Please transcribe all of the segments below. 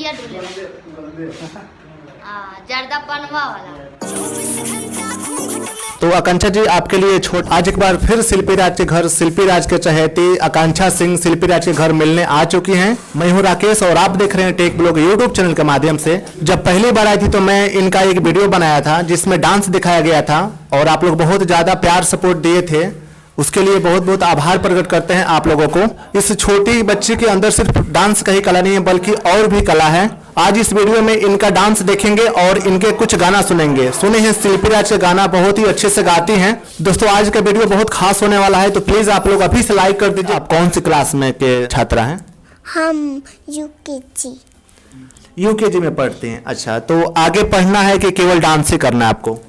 नैया डोले जर्दा पनवा वाला। तो आकांक्षा जी आपके लिए आज एक बार फिर शिल्पी राज के घर शिल्पी राज के चहेती आकांक्षा सिंह शिल्पी राज के घर मिलने आ चुकी हैं। मैं हूं राकेश और आप देख रहे हैं टेक ब्लॉग यूट्यूब चैनल के माध्यम से। जब पहली बार आई थी तो मैं इनका एक वीडियो बनाया था जिसमें डांस दिखाया गया था और आप लोग बहुत ज्यादा प्यार सपोर्ट दिए थे, उसके लिए बहुत बहुत आभार प्रकट करते हैं आप लोगों को। इस छोटी बच्ची के अंदर सिर्फ डांस का ही कला नहीं है बल्कि और भी कला है। आज इस वीडियो में इनका डांस देखेंगे और इनके कुछ गाना सुनेंगे। सुने हैं शिल्पी राज के गाना बहुत ही अच्छे से गाती हैं। दोस्तों आज का वीडियो बहुत खास होने वाला है, तो प्लीज आप लोग अभी से लाइक कर दीजिए। आप कौन सी क्लास में के छात्रा हैं? हम यूकेजी में पढ़ते हैं। अच्छा, तो आगे पढ़ना है कि केवल डांस ही करना है आपको?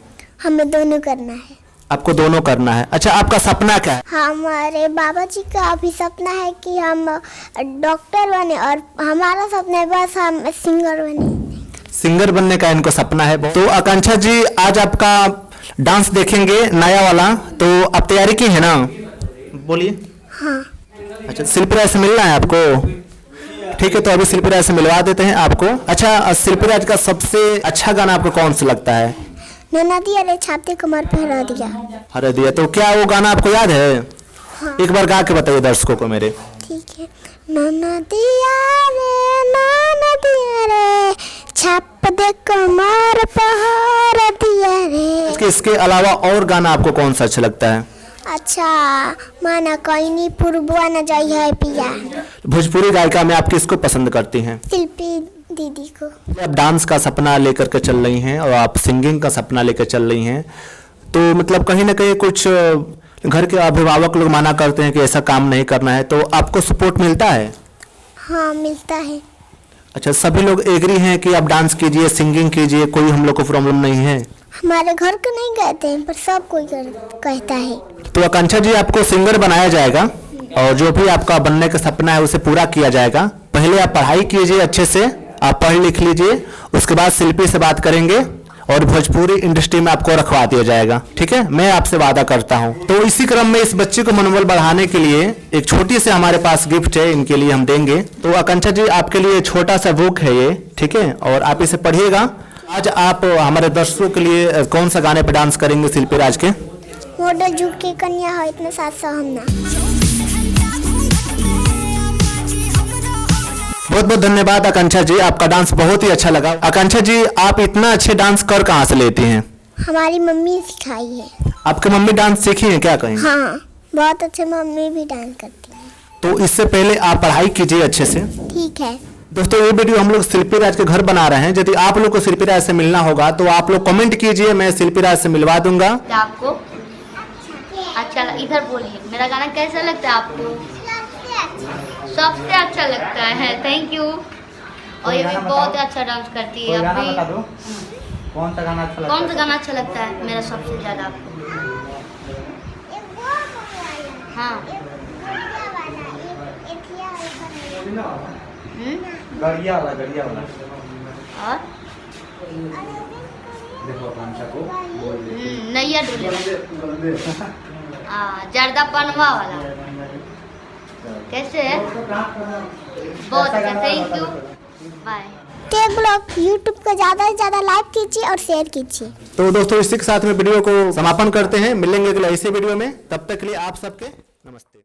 हमें दोनों करना है। आपको दोनों करना है। अच्छा, आपका सपना क्या है? हमारे बाबा जी का अभी सपना है कि हम डॉक्टर बने और हमारा सपना है बस हम सिंगर बने। सिंगर बनने का इनको सपना है। तो आकांक्षा जी आज आपका डांस देखेंगे नया वाला, तो आप तैयारी की है ना? बोलिए। हाँ। अच्छा, शिल्पी राज से मिलना है आपको? ठीक है, तो अभी शिल्पी राज से मिलवा देते हैं आपको। अच्छा, शिल्पी राज का सबसे अच्छा गाना आपको कौन सा लगता है? नैना दिया रे छाते कमर पे हरा दिया। हरा दिया, तो क्या वो गाना आपको याद है? हाँ। एक बार गा के बताइए दर्शकों को मेरे। ठीक है। नैना दिया रे छाप दे कमर पे हरा दिया रे। इसके अलावा और गाना आपको कौन सा अच्छा लगता है? अच्छा, माना कोई नहीं पुरबुआ न जाई है पिया। भोजपुरी गायिका में आप किसको पसंद करती हैं? शिल्पी दीदी को। आप डांस का सपना लेकर के चल रही हैं और आप सिंगिंग का सपना लेकर चल रही हैं, तो मतलब कहीं ना कहीं कुछ घर के अभिभावक लोग माना करते हैं कि ऐसा काम नहीं करना है, तो आपको सपोर्ट मिलता है? हाँ, मिलता है। अच्छा, सभी लोग एग्री हैं कि आप डांस कीजिए, सिंगिंग कीजिए, कोई हम लोग को प्रॉब्लम नहीं है? हमारे घर को नहीं कहते हैं पर सब कोई कहता है। तो आकांक्षा जी आपको सिंगर बनाया जाएगा और जो भी आपका बनने का सपना है उसे पूरा किया जाएगा। पहले आप पढ़ाई कीजिए अच्छे से, आप पढ़ लिख लीजिए, उसके बाद शिल्पी से बात करेंगे और भोजपुरी इंडस्ट्री में आपको रखवा दिया जाएगा। ठीक है, मैं आपसे वादा करता हूं। तो इसी क्रम में इस बच्चे को मनोबल बढ़ाने के लिए एक छोटी से हमारे पास गिफ्ट है, इनके लिए हम देंगे। तो आकांक्षा जी आपके लिए छोटा सा बुक है ये, ठीक है, और आप इसे पढ़िएगा। आज आप हमारे दर्शकों के लिए कौन सा गाने पे डांस करेंगे शिल्पी राज के? मॉडल जुग के कन्या हो इतने साथ हमना। बहुत बहुत धन्यवाद आकांक्षा जी, आपका डांस बहुत ही अच्छा लगा। आकांक्षा जी आप इतना अच्छे डांस कर कहाँ से लेती हैं? हमारी मम्मी सिखाई है। आपकी मम्मी डांस सीखी है क्या कहीं? हाँ, बहुत अच्छे मम्मी भी डांस करती है। तो इससे पहले आप पढ़ाई कीजिए अच्छे से। ठीक है। दोस्तों ये वीडियो हम लोग शिल्पी राज के घर बना रहे हैं। यदि आप लोग को शिल्पी राज से मिलना होगा तो आप लोग कमेंट कीजिए, मैं शिल्पी राज से मिलवा दूंगा। आपको अच्छा इधर बोलिए, मेरा गाना कैसा लगता है आपको? सबसे अच्छा लगता है। Thank you. और ये भी बहुत अच्छा डांस करती है। आप भी कौन सा गाना अच्छा लगता है मेरा सबसे ज्यादा आपको? हाँ, गड़िया वाला और देखो आकांक्षा को नैया डोले जर्दा पनवा वाला। कैसे है? बहुत अच्छा, thank you, bye. Tech blog YouTube को ज्यादा से ज्यादा लाइक कीजिए और शेयर कीजिए। तो दोस्तों इसी के साथ में वीडियो को समापन करते हैं। मिलेंगे अगले ऐसे वीडियो में, तब तक के लिए आप सबके नमस्ते।